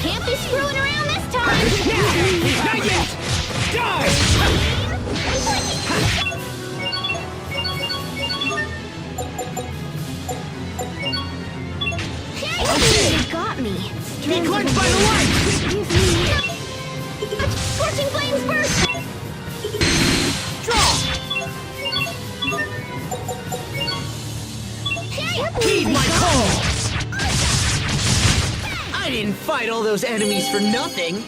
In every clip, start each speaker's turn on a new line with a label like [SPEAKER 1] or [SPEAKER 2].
[SPEAKER 1] Can't be screwing around this time!
[SPEAKER 2] Not yet! Die!
[SPEAKER 1] Okay. You got me.
[SPEAKER 2] Be quenched by the light!
[SPEAKER 1] Scorching flames burst!
[SPEAKER 2] Draw! Heed my call! I didn't fight all those enemies for nothing!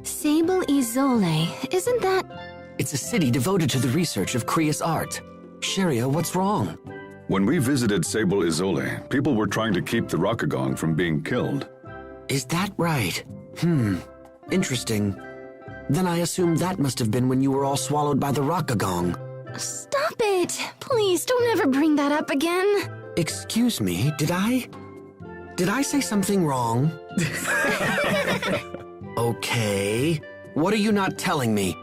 [SPEAKER 1] Sable Isole, isn't that...
[SPEAKER 3] It's a city devoted to the research of Kriya's art. Sharia, what's wrong?
[SPEAKER 4] When we visited Sable Isole, people were trying to keep the Rockagong from being killed.
[SPEAKER 3] Is that right? Interesting. Then I assume that must have been when you were all swallowed by the Rockagong.
[SPEAKER 1] Stop it! Please, don't ever bring that up again.
[SPEAKER 3] Excuse me, did I say something wrong? Okay. What are you not telling me?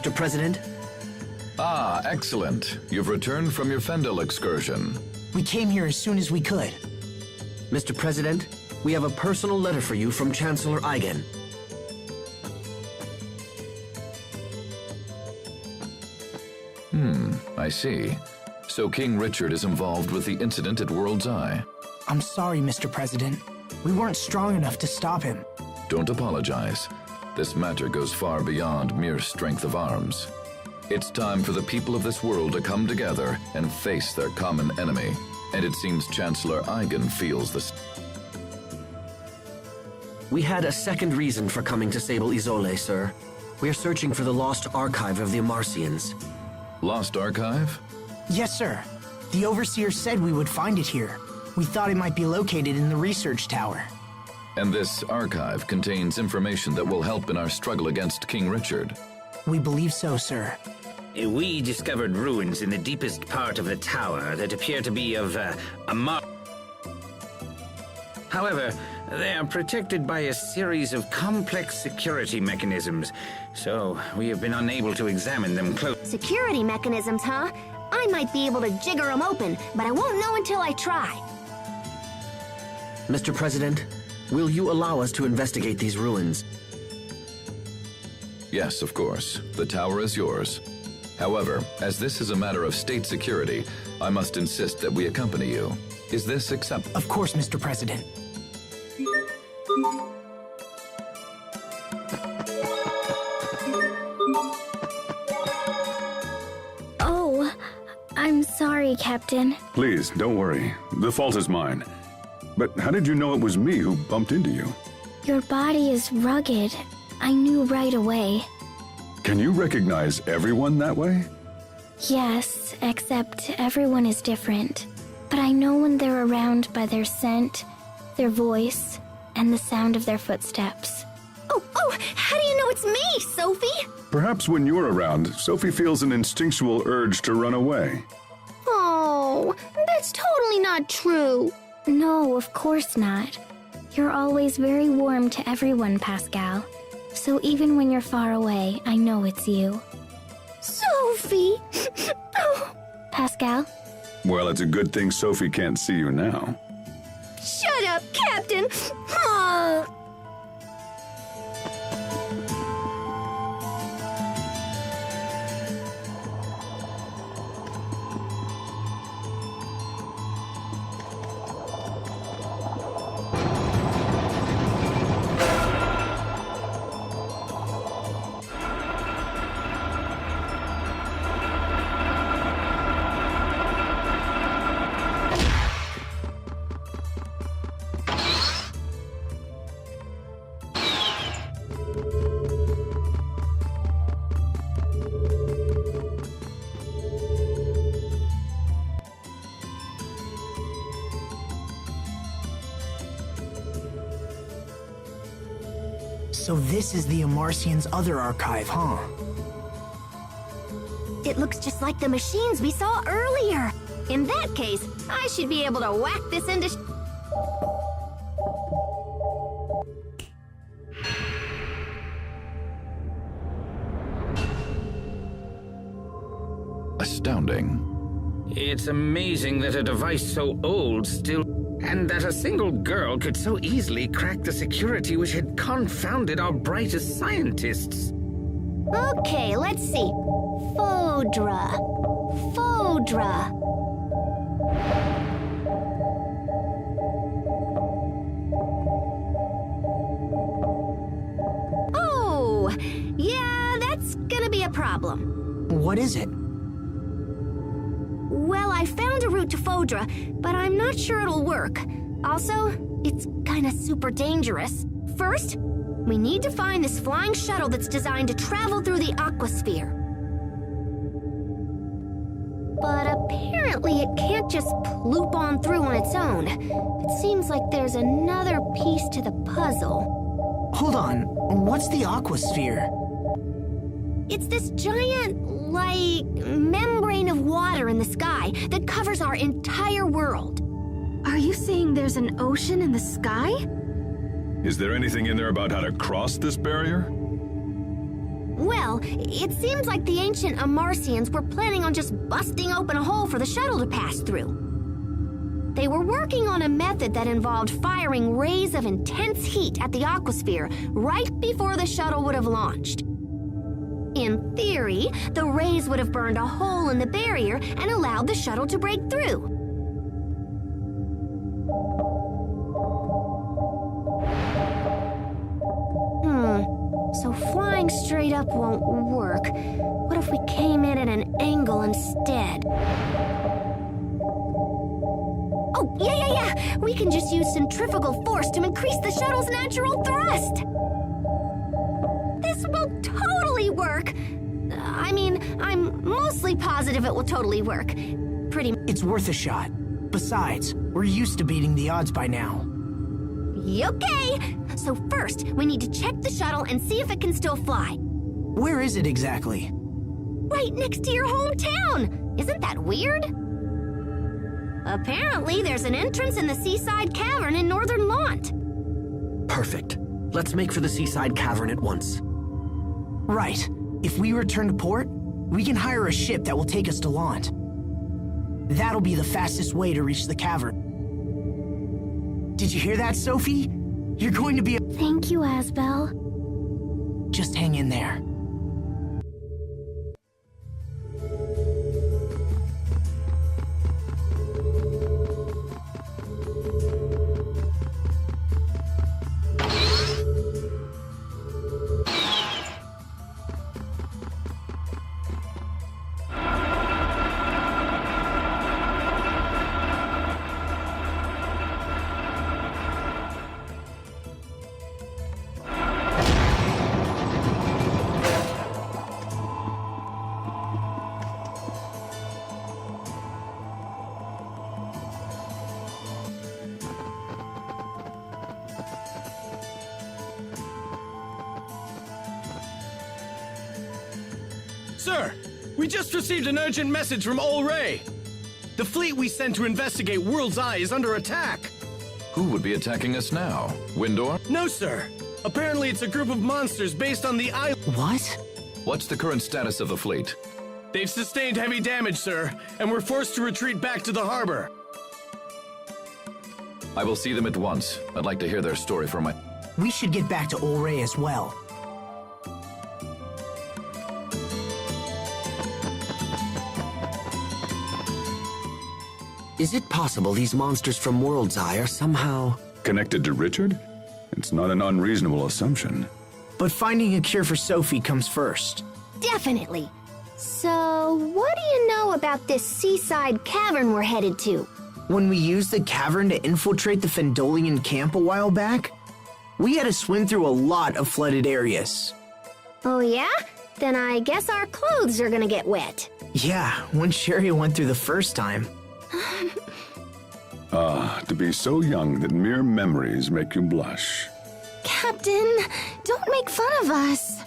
[SPEAKER 3] Mr. President.
[SPEAKER 5] Ah, excellent. You've returned from your Fendel excursion.
[SPEAKER 6] We came here as soon as we could.
[SPEAKER 3] Mr. President, we have a personal letter for you from Chancellor Eigen.
[SPEAKER 5] I see. So King Richard is involved with the incident at World's Eye.
[SPEAKER 6] I'm sorry, Mr. President. We weren't strong enough to stop him.
[SPEAKER 5] Don't apologize. This matter goes far beyond mere strength of arms. It's time for the people of this world to come together and face their common enemy. And it seems Chancellor Eigen feels this.
[SPEAKER 3] We had a second reason for coming to Sable Isole, sir. We are searching for the lost archive of the Amarcians.
[SPEAKER 5] Lost Archive?
[SPEAKER 6] Yes, sir. The Overseer said we would find it here. We thought it might be located in the research tower.
[SPEAKER 5] And this archive contains information that will help in our struggle against King Richard.
[SPEAKER 6] We believe so, sir.
[SPEAKER 2] We discovered ruins in the deepest part of the tower that appear to be of However, they are protected by a series of complex security mechanisms, so we have been unable to examine them closely.
[SPEAKER 1] Security mechanisms, huh? I might be able to jigger them open, but I won't know until I try.
[SPEAKER 3] Mr. President, will you allow us to investigate these ruins?
[SPEAKER 5] Yes, of course. The tower is yours. However, as this is a matter of state security, I must insist that we accompany you. Is this acceptable?
[SPEAKER 6] Of course, Mr. President.
[SPEAKER 7] Oh, I'm sorry, Captain.
[SPEAKER 4] Please, don't worry. The fault is mine. But how did you know it was me who bumped into you?
[SPEAKER 7] Your body is rugged. I knew right away.
[SPEAKER 4] Can you recognize everyone that way?
[SPEAKER 7] Yes, except everyone is different. But I know when they're around by their scent, their voice, and the sound of their footsteps.
[SPEAKER 1] Oh, how do you know it's me, Sophie?
[SPEAKER 4] Perhaps when you're around, Sophie feels an instinctual urge to run away.
[SPEAKER 1] Oh, that's totally not true.
[SPEAKER 7] No, of course not. You're always very warm to everyone, Pascal. So even when you're far away, I know it's you.
[SPEAKER 1] Sophie! Oh,
[SPEAKER 7] Pascal?
[SPEAKER 4] Well, it's a good thing Sophie can't see you now.
[SPEAKER 1] shut up, Captain! Oh.
[SPEAKER 6] So this is the Amarcian's other archive, huh?
[SPEAKER 1] It looks just like the machines we saw earlier. In that case, I should be able to whack this into...
[SPEAKER 5] Astounding.
[SPEAKER 2] It's amazing that a device so old still... and that a single girl could so easily crack the security which had confounded our brightest scientists.
[SPEAKER 1] Okay, let's see. Fodra. Oh, yeah, that's gonna be a problem.
[SPEAKER 6] What is it?
[SPEAKER 1] Well, I found a route to Fodra, but I'm not sure it'll work. Also, it's kinda super dangerous. First, we need to find this flying shuttle that's designed to travel through the aquasphere. But apparently it can't just ploop on through on its own. It seems like there's another piece to the puzzle.
[SPEAKER 6] Hold on, what's the aquasphere?
[SPEAKER 1] It's this giant, membrane of water in the sky that covers our entire world. Are you saying there's an ocean in the sky?
[SPEAKER 4] Is there anything in there about how to cross this barrier?
[SPEAKER 1] Well, it seems like the ancient Amarcians were planning on just busting open a hole for the shuttle to pass through. They were working on a method that involved firing rays of intense heat at the aquasphere right before the shuttle would have launched. In theory, the rays would have burned a hole in the barrier and allowed the shuttle to break through. So flying straight up won't work. What if we came in at an angle instead? Oh, yeah. We can just use centrifugal force to increase the shuttle's natural thrust. This will totally work. I'm mostly positive it will totally work.
[SPEAKER 6] It's worth a shot. Besides, we're used to beating the odds by now.
[SPEAKER 1] Okay. So first, we need to check the shuttle and see if it can still fly.
[SPEAKER 6] Where is it exactly?
[SPEAKER 1] Right next to your hometown. Isn't that weird? Apparently, there's an entrance in the seaside cavern in northern Lant.
[SPEAKER 3] Perfect. Let's make for the seaside cavern at once.
[SPEAKER 6] Right. If we return to port, we can hire a ship that will take us to Lant. That'll be the fastest way to reach the cavern. Did you hear that, Sophie? You're going to be...
[SPEAKER 7] Thank you, Asbel.
[SPEAKER 6] Just hang in there.
[SPEAKER 8] Sir, we just received an urgent message from Ol Ray. The fleet we sent to investigate World's Eye is under attack.
[SPEAKER 5] Who would be attacking us now? Windor?
[SPEAKER 8] No, sir. Apparently it's a group of monsters based on the island.
[SPEAKER 6] What?
[SPEAKER 5] What's the current status of the fleet?
[SPEAKER 8] They've sustained heavy damage, sir, and we're forced to retreat back to the harbor.
[SPEAKER 5] I will see them at once. I'd like to hear their story for my...
[SPEAKER 6] We should get back to Ol Ray as well.
[SPEAKER 3] Is it possible these monsters from World's Eye are somehow...
[SPEAKER 4] Connected to Richard? It's not an unreasonable assumption.
[SPEAKER 6] But finding a cure for Sophie comes first.
[SPEAKER 1] Definitely. So, what do you know about this seaside cavern we're headed to?
[SPEAKER 6] When we used the cavern to infiltrate the Fendolian camp a while back, we had to swim through a lot of flooded areas.
[SPEAKER 1] Oh yeah? Then I guess our clothes are gonna get wet.
[SPEAKER 6] Yeah, when Sherry went through the first time.
[SPEAKER 4] To be so young that mere memories make you blush.
[SPEAKER 1] Captain, don't make fun of us.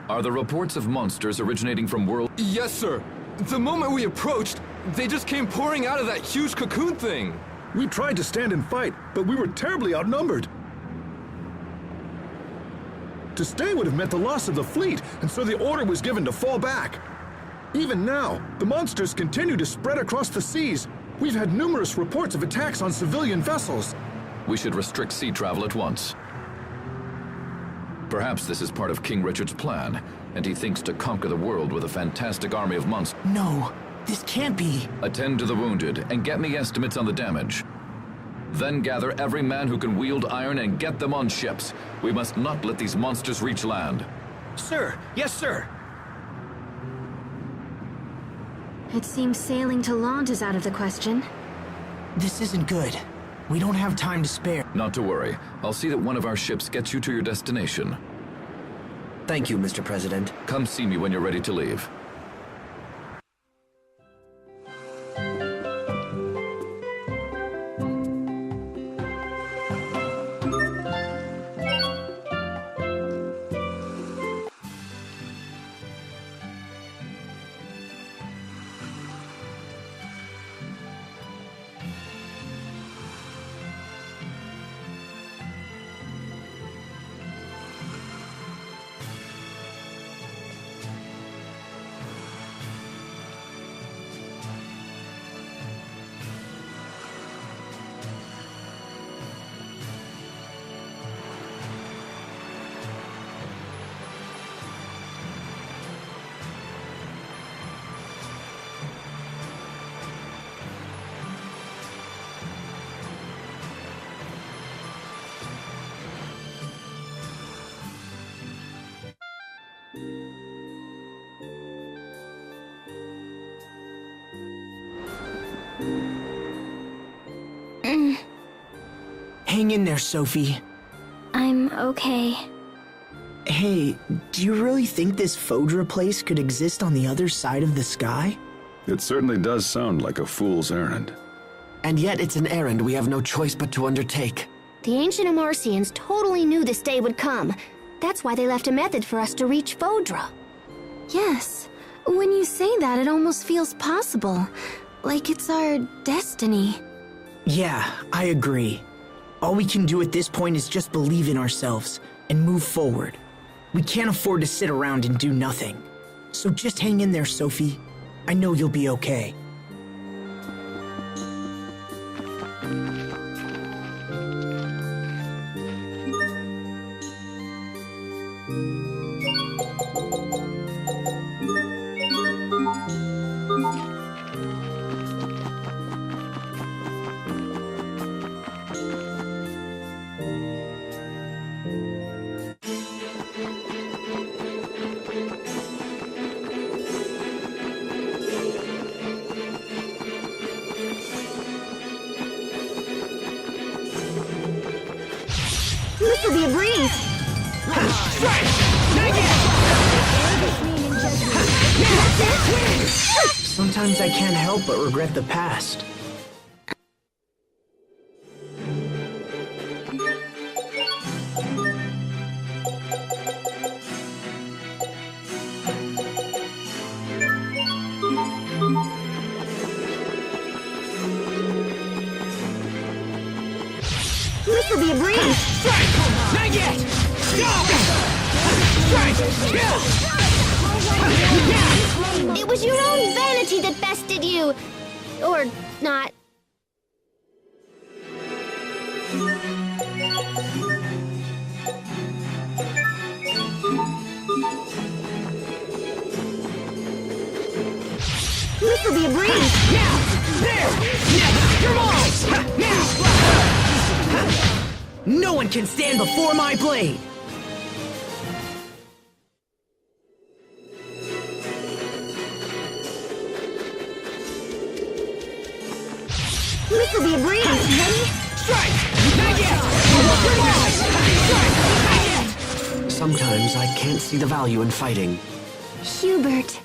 [SPEAKER 5] Are the reports of monsters originating from World...
[SPEAKER 9] Yes, sir. The moment we approached, they just came pouring out of that huge cocoon thing.
[SPEAKER 10] We tried to stand and fight, but we were terribly outnumbered. To stay would have meant the loss of the fleet, and so the order was given to fall back. Even now, the monsters continue to spread across the seas. We've had numerous reports of attacks on civilian vessels.
[SPEAKER 5] We should restrict sea travel at once. Perhaps this is part of King Richard's plan, and he thinks to conquer the world with a fantastic army of monsters.
[SPEAKER 6] No, this can't be.
[SPEAKER 5] Attend to the wounded, and get me estimates on the damage. Then gather every man who can wield iron and get them on ships. We must not let these monsters reach land.
[SPEAKER 8] Sir, yes, sir.
[SPEAKER 1] It seems sailing to Lant is out of the question.
[SPEAKER 6] This isn't good. We don't have time to spare.
[SPEAKER 5] Not to worry. I'll see that one of our ships gets you to your destination.
[SPEAKER 3] Thank you, Mr. President.
[SPEAKER 5] Come see me when you're ready to leave.
[SPEAKER 6] Hang in there, Sophie.
[SPEAKER 7] I'm okay.
[SPEAKER 6] Hey, do you really think this Fodra place could exist on the other side of the sky?
[SPEAKER 4] It certainly does sound like a fool's errand.
[SPEAKER 3] And yet it's an errand we have no choice but to undertake.
[SPEAKER 1] The ancient Amarcians totally knew this day would come. That's why they left a method for us to reach Fodra. Yes. When you say that, it almost feels possible. Like it's our destiny.
[SPEAKER 6] Yeah, I agree. All we can do at this point is just believe in ourselves and move forward. We can't afford to sit around and do nothing. So just hang in there, Sophie. I know you'll be okay.
[SPEAKER 1] This will be a breeze.
[SPEAKER 6] Sometimes I can't help but regret the past.
[SPEAKER 1] This will be a breeze.
[SPEAKER 8] Not yet!
[SPEAKER 1] It was your own vanity that bested you. Or not. This will be a breeze.
[SPEAKER 8] Now! There! Come on! Now!
[SPEAKER 6] No one can stand before my blade!
[SPEAKER 1] This will be a breeze. Ready?
[SPEAKER 8] Strike! Not yet! Come on! Strike! Not yet!
[SPEAKER 3] Sometimes I can't see the value in fighting.
[SPEAKER 1] Hubert.